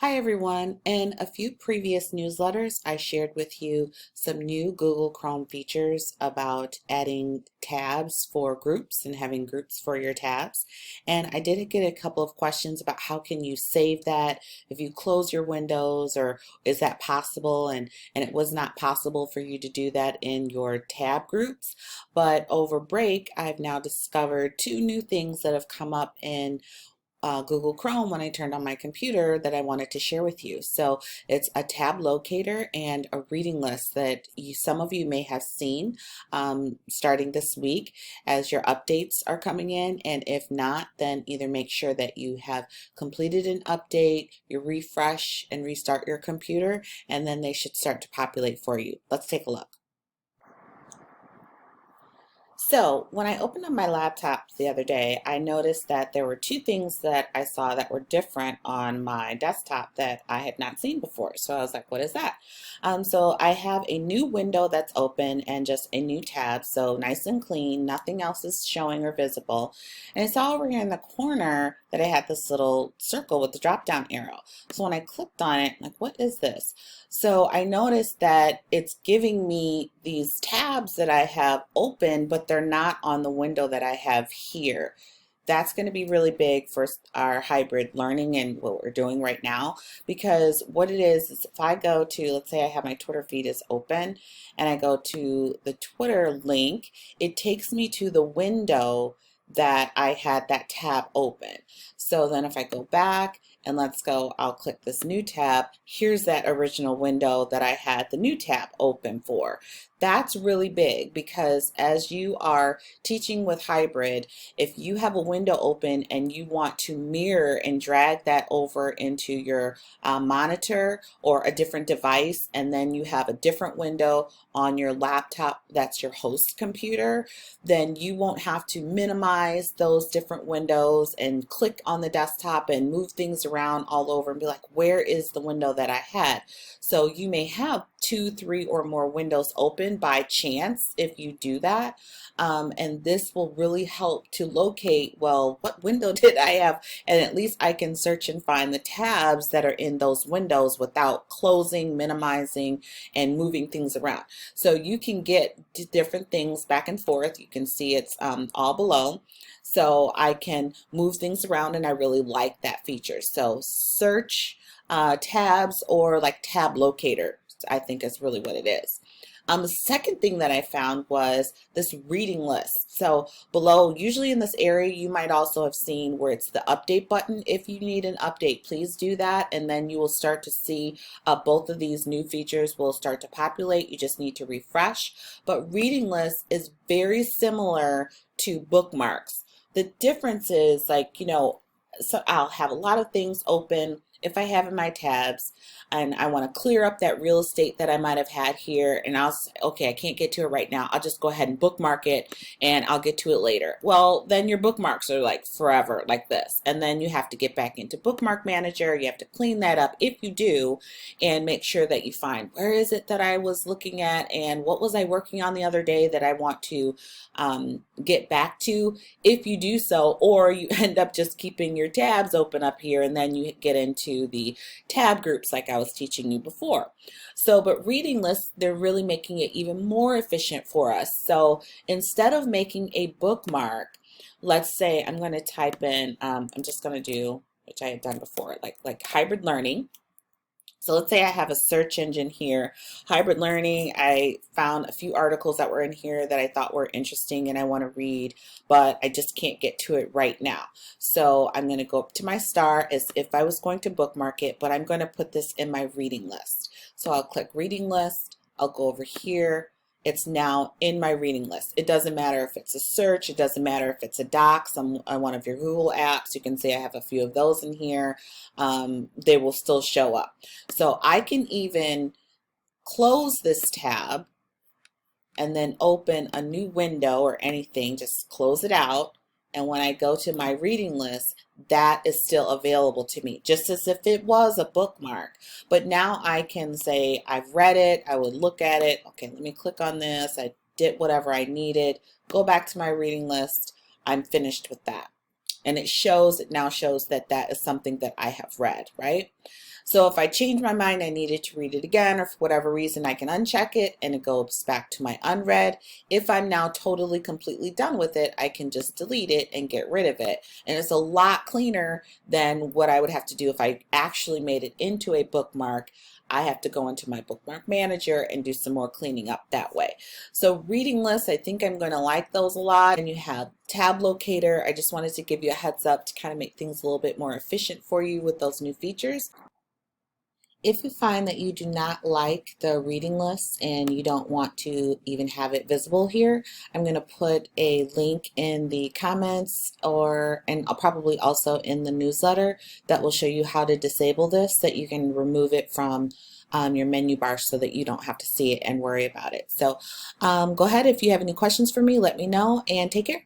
Hi everyone. In a few previous newsletters, I shared with you some new Google Chrome features about adding tabs for groups and having groups for your tabs. And I did get a couple of questions about how can you save that if you close your windows, or is that possible? And it was not possible for you to do that in your tab groups. But over break, I've now discovered two new things that have come up in Google Chrome when I turned on my computer that I wanted to share with you. So it's a tab locator and a reading list that some of you may have seen starting this week as your updates are coming in. And if not, then either make sure that you have completed an update, you refresh and restart your computer, and then they should start to populate for you. Let's take a look. So when I opened up my laptop the other day, I noticed that there were two things that I saw that were different on my desktop that I had not seen before. So I was like, what is that? So I have a new window that's open and just a new tab. So nice and clean, nothing else is showing or visible. And I saw over here in the corner that I had this little circle with the drop down arrow. So when I clicked on it, I'm like, what is this? So I noticed that it's giving me these tabs that I have open, but they're not on the window that I have here. That's going to be really big for our hybrid learning and what we're doing right now, because what it is if I go to, let's say I have my Twitter feed is open and I go to the Twitter link, it takes me to the window that I had that tab open. So then if I go back and let's go, I'll click this new tab. Here's that original window that I had the new tab open for. That's really big because as you are teaching with hybrid, if you have a window open and you want to mirror and drag that over into your monitor or a different device, and then you have a different window on your laptop that's your host computer, then you won't have to minimize those different windows and click on the desktop and move things around all over and be like, where is the window that I had? So you may have 2, 3, or more windows open by chance if you do that. And this will really help to locate, well, what window did I have? And at least I can search and find the tabs that are in those windows without closing, minimizing, and moving things around. So you can get different things back and forth. You can see it's all below. So I can move things around and I really like that feature. So search tabs, or like tab locator, I think is really what it is. The second thing that I found was this reading list. So below, usually in this area, you might also have seen where it's the update button. If you need an update, please do that. And then you will start to see both of these new features will start to populate. You just need to refresh. But reading list is very similar to bookmarks. The difference is, like, so I'll have a lot of things open if I have in my tabs and I want to clear up that real estate that I might have had here, and I'll say, okay, I can't get to it right now. I'll just go ahead and bookmark it and I'll get to it later. Well, then your bookmarks are like forever like this. And then you have to get back into Bookmark Manager. You have to clean that up if you do, and make sure that you find where is it that I was looking at and what was I working on the other day that I want to get back to if you do so, or you end up just keeping your tabs open up here and then you get into the tab groups like I was teaching you before. So, but reading lists, they're really making it even more efficient for us. So instead of making a bookmark, let's say I'm going to type in, I'm just going to do, which I had done before, like hybrid learning. So let's say I have a search engine here, hybrid learning. I found a few articles that were in here that I thought were interesting and I want to read, but I just can't get to it right now. So I'm going to go up to my star as if I was going to bookmark it, but I'm going to put this in my reading list. So I'll click reading list. I'll go over here. It's now in my reading list. It doesn't matter if it's a search. It doesn't matter if it's a doc, one of your Google apps. You can see I have a few of those in here. They will still show up. So I can even close this tab and then open a new window or anything. Just close it out. And when I go to my reading list, that is still available to me, just as if it was a bookmark. But now I can say, I've read it, I would look at it. Okay, let me click on this. I did whatever I needed. Go back to my reading list. I'm finished with that. and it now shows that that is something that I have read, right? So if I change my mind, I needed to read it again, or for whatever reason, I can uncheck it and it goes back to my unread. If I'm now totally, completely done with it, I can just delete it and get rid of it. And it's a lot cleaner than what I would have to do if I actually made it into a bookmark. I have to go into my bookmark manager and do some more cleaning up that way. So reading lists, I think I'm going to like those a lot. And you have tab locator. I just wanted to give you a heads up to kind of make things a little bit more efficient for you with those new features. If you find that you do not like the reading list and you don't want to even have it visible here, I'm going to put a link in the comments and I'll probably also in the newsletter that will show you how to disable this, that you can remove it from your menu bar so that you don't have to see it and worry about it. So go ahead, if you have any questions for me, let me know, and take care.